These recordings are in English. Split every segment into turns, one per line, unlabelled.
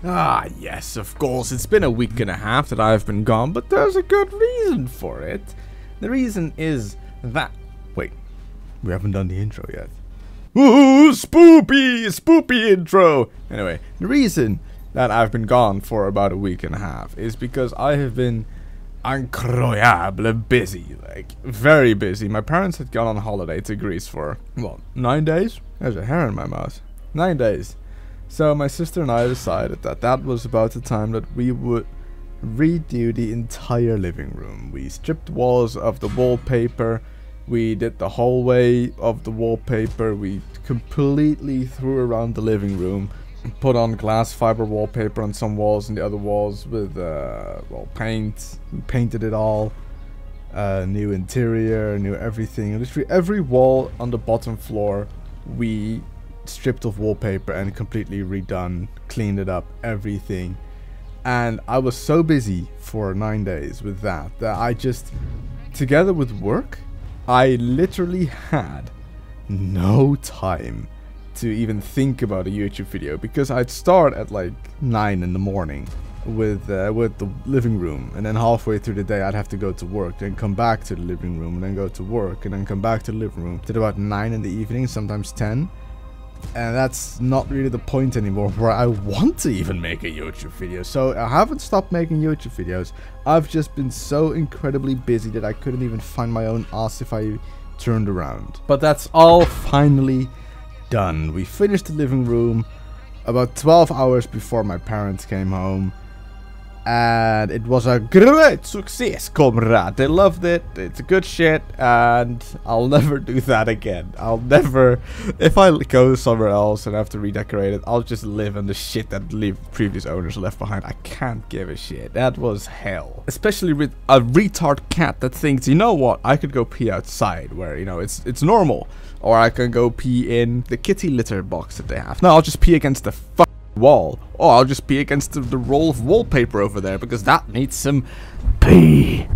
Ah, yes, of course, it's been a week and a half that I've been gone, but there's a good reason for it. The reason is that... Wait, we haven't done the intro yet. Ooh, spoopy intro! Anyway, the reason that I've been gone for about a week and a half is because I have been incroyable busy, like, very busy. My parents had gone on holiday to Greece for, well, 9 days? There's a hair in my mouth. 9 days. So my sister and I decided that that was about the time that we would redo the entire living room. We stripped walls of the wallpaper, we did the hallway of the wallpaper, we completely threw around the living room, put on glass fiber wallpaper on some walls and the other walls with, well, paint. We painted it all. New interior, new everything. Literally every wall on the bottom floor we stripped of wallpaper and completely redone, cleaned it up, everything. And I was so busy for 9 days with that I just, together with work, I literally had no time to even think about a YouTube video, because I'd start at like 9 in the morning with the living room, and then halfway through the day I'd have to go to work, then come back to the living room, and then go to work, and then come back to the living room till about 9 in the evening, sometimes 10. And that's not really the point anymore where I want to even make a YouTube video. So I haven't stopped making YouTube videos. I've just been so incredibly busy that I couldn't even find my own ass if I turned around. But that's all finally done. We finished the living room about 12 hours before my parents came home. And it was a great success, comrade. They loved it. It's good shit. And I'll never do that again. I'll never... If I go somewhere else and have to redecorate it, I'll just live in the shit that previous owners left behind. I can't give a shit. That was hell. Especially with a retard cat that thinks, you know what? I could go pee outside where, you know, it's normal. Or I can go pee in the kitty litter box that they have. No, I'll just pee against the wall. Oh, I'll just pee against the roll of wallpaper over there because that needs some pee.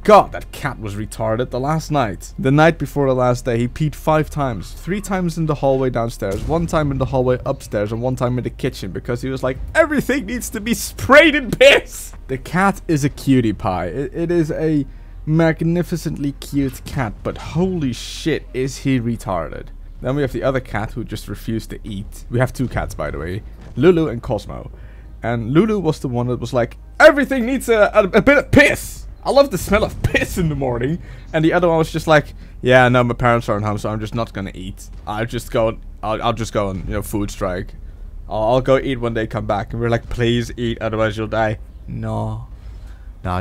God, that cat was retarded the last night. The night before the last day, he peed 5 times. 3 times in the hallway downstairs, 1 time in the hallway upstairs, and 1 time in the kitchen, because he was like, everything needs to be sprayed in piss. The cat is a cutie pie. It is a magnificently cute cat, but holy shit, is he retarded. Then we have the other cat who just refused to eat. We have 2 cats, by the way. Lulu and Cosmo. And Lulu was the one that was like, everything needs a bit of piss. I love the smell of piss in the morning. And the other one was just like, yeah, no, my parents aren't home, so I'm just not gonna eat. I'll just go on, you know, food strike. I'll go eat when they come back. And we're like, please eat, otherwise you'll die. No,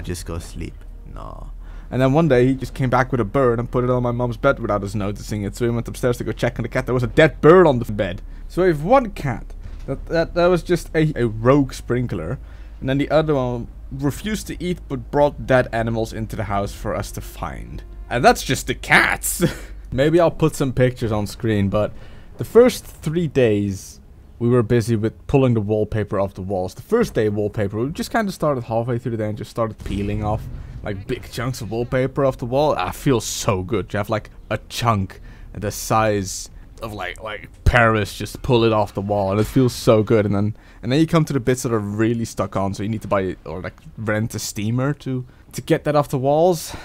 just go sleep. No. And then one day he just came back with a bird and put it on my mom's bed without us noticing it. So we went upstairs to go check on the cat. There was a dead bird on the bed. So we have 1 cat that was just a rogue sprinkler, and then the other one refused to eat but brought dead animals into the house for us to find. And that's just the cats. Maybe I'll put some pictures on screen, but the first 3 days we were busy with pulling the wallpaper off the walls. The first day wallpaper, we just kind of started halfway through the day and just started peeling off like big chunks of wallpaper off the wall. Ah, feels so good to have like a chunk the size of like Paris, just pull it off the wall, and it feels so good. And then you come to the bits that are really stuck on, so you need to buy or like rent a steamer to get that off the walls.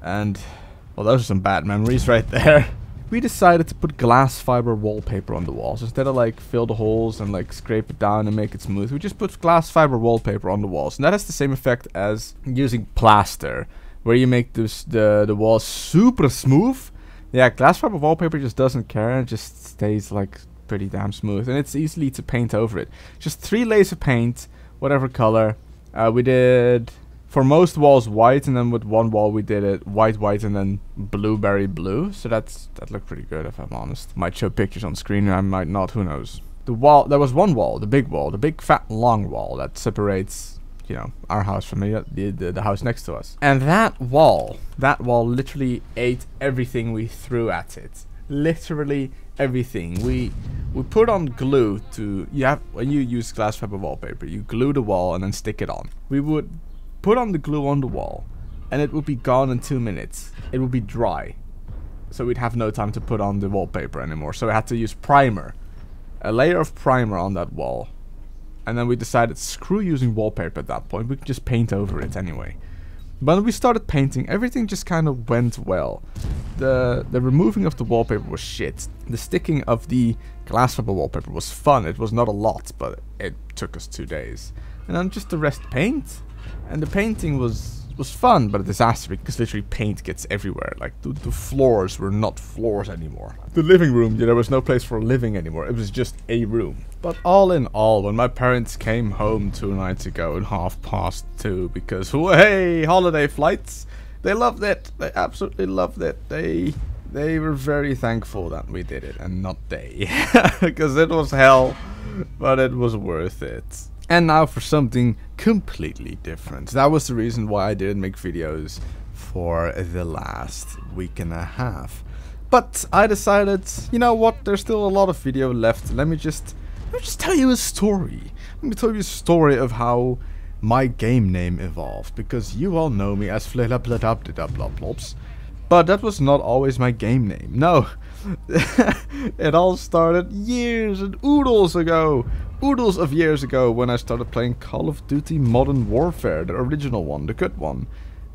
And well, those are some bad memories right there. We decided to put glass fiber wallpaper on the walls instead of like fill the holes and like scrape it down and make it smooth. We just put glass fiber wallpaper on the walls, and that has the same effect as using plaster, where you make the walls super smooth. Yeah, glass fiber wallpaper just doesn't care, and it just stays like pretty damn smooth, and it's easily to paint over it. Just 3 layers of paint, whatever color. We did for most walls white, and then with 1 wall we did it white, and then blueberry blue. So that looked pretty good, if I'm honest. Might show pictures on screen, I might not, who knows. The wall, there was 1 wall, the big fat long wall that separates, you know, our house from the house next to us. And that wall literally ate everything we threw at it. Literally everything. We put on glue to, when you use glass fiber wallpaper, you glue the wall and then stick it on. We would put on the glue on the wall and it would be gone in 2 minutes. It would be dry. So we'd have no time to put on the wallpaper anymore. So we had to use primer. A layer of primer on that wall. And then we decided, screw using wallpaper at that point, we could just paint over it anyway. When we started painting, everything just kind of went well. The removing of the wallpaper was shit. The sticking of the glass fiber wallpaper was fun. It was not a lot, but it took us 2 days. And then just the rest paint. And the painting was fun, but a disaster because literally paint gets everywhere. Like the floors were not floors anymore. The living room, there was no place for living anymore. It was just a room. But all in all, when my parents came home 2 nights ago at 2:30 because, hey, holiday flights, they loved it. They absolutely loved it. They were very thankful that we did it and not they. Because it was hell, but it was worth it. And now for something completely different. That was the reason why I didn't make videos for the last week and a half. But I decided, you know what, there's still a lot of video left. Let me just tell you a story. Let me tell you a story of how my game name evolved. Because you all know me as Fliplapladabdidablops. But that was not always my game name. No. It all started years and oodles ago. Oodles of years ago when I started playing Call of Duty Modern Warfare. The original one, the good one.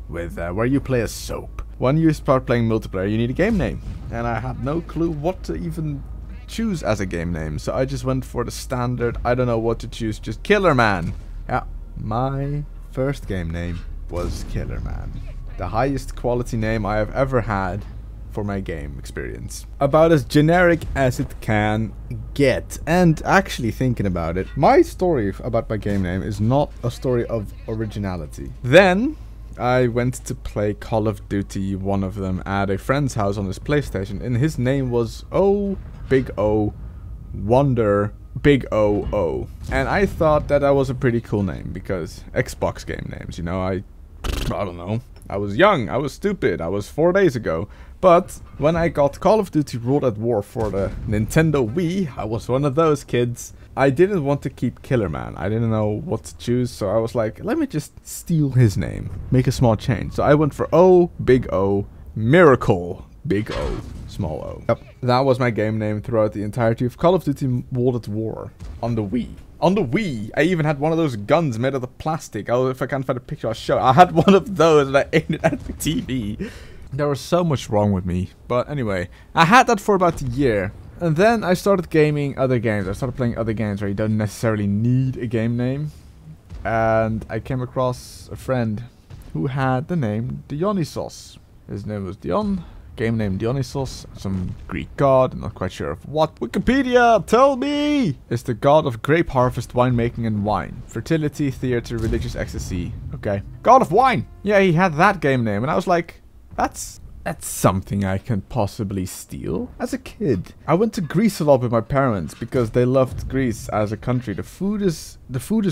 With where you play as soap. When you start playing multiplayer, you need a game name. And I had no clue what to even choose as a game name. So I just went for the standard, I don't know what to choose, just Killer Man. Yeah, my first game name was Killer Man. The highest quality name I have ever had for my game experience. About as generic as it can get. And actually thinking about it, my story about my game name is not a story of originality. Then I went to play Call of Duty, one of them, at a friend's house on his PlayStation, and his name was Big O Wonder Big O. And I thought that was a pretty cool name because Xbox game names, you know, I don't know. I was young, I was stupid, I was 4 days ago. But when I got Call of Duty World at War for the Nintendo Wii, I was one of those kids. I didn't want to keep Killer Man. I didn't know what to choose, so I was like, let me just steal his name. Make a small change. So I went for Big O, Miracle, Big O, small o. Yep, that was my game name throughout the entirety of Call of Duty World at War on the Wii. On the Wii, I even had one of those guns made out of plastic. Oh, if I can't find a picture, I'll show it. I had one of those and I aimed it at the TV. There was so much wrong with me. But anyway, I had that for about a year. And then I started gaming other games. I started playing other games where you don't necessarily need a game name. And I came across a friend who had the name Dionysos. His name was Dion. Game name Dionysos, some Greek god, I'm not quite sure of what. Wikipedia, tell me! Is the god of grape harvest, winemaking and wine. Fertility, theater, religious ecstasy. Okay. God of wine! Yeah, he had that game name, and I was like, that's something I can possibly steal. As a kid, I went to Greece a lot with my parents because they loved Greece as a country. The food is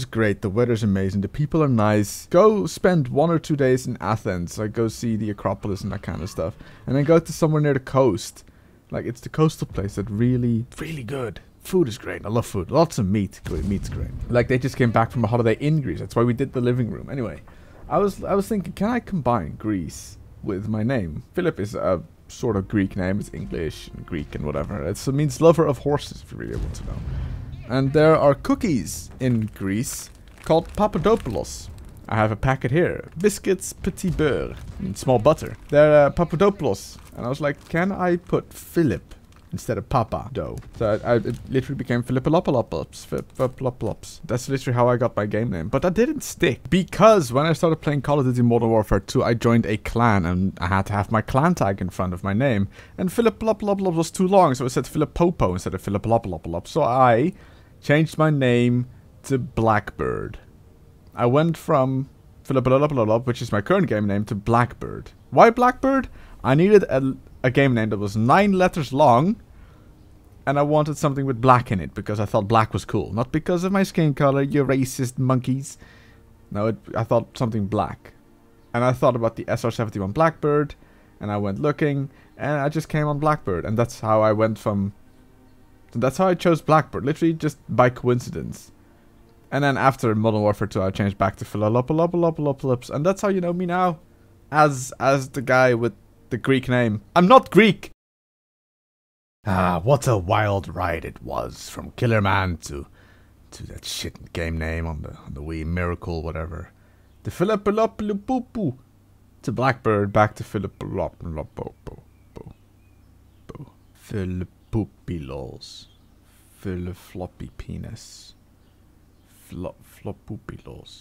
great, the weather's amazing, the people are nice. Go spend 1 or 2 days in Athens, like go see the Acropolis and that kind of stuff. And then go to somewhere near the coast. Like it's the coastal place that really good. Food is great. I love food. Lots of meat. Meat's great. Like they just came back from a holiday in Greece. That's why we did the living room. Anyway, I was thinking, can I combine Greece with my name? Philip is a sort of Greek name. It's English and Greek and whatever. It means lover of horses, if you really want to know. And there are cookies in Greece called Papadopoulos. I have a packet here. Biscuits Petit Beurre. Small butter. They're Papadopoulos. And I was like, can I put Philip instead of Papa dough? So it literally became Philippalopalops. That's literally how I got my game name. But that didn't stick. Because when I started playing Call of Duty Modern Warfare 2, I joined a clan. And I had to have my clan tag in front of my name. And Philippalopalops was too long. So it said Philippopo instead of Philippalopalops. So I changed my name to Blackbird. I went from Philippalopalop, which is my current game name, to Blackbird. Why Blackbird? I needed a game name that was 9 letters long, and I wanted something with black in it, because I thought black was cool. Not because of my skin color, you racist monkeys. No, I thought something black. And I thought about the SR-71 Blackbird, and I went looking, and I just came on Blackbird, and that's how I went from... That's how I chose Blackbird, literally just by coincidence. And then after Modern Warfare 2, I changed back to Philopolopolopolops, and that's how you know me now. As the guy with the Greek name. I'm not Greek! Ah, what a wild ride it was, from Killer Man to to that shit game name on the Wii, Miracle, whatever. The Philippilopilopoopoo. It's a blackbird back to Philippilopilopoopoo. Philippupilos. Philifloppy penis. Floppupilos.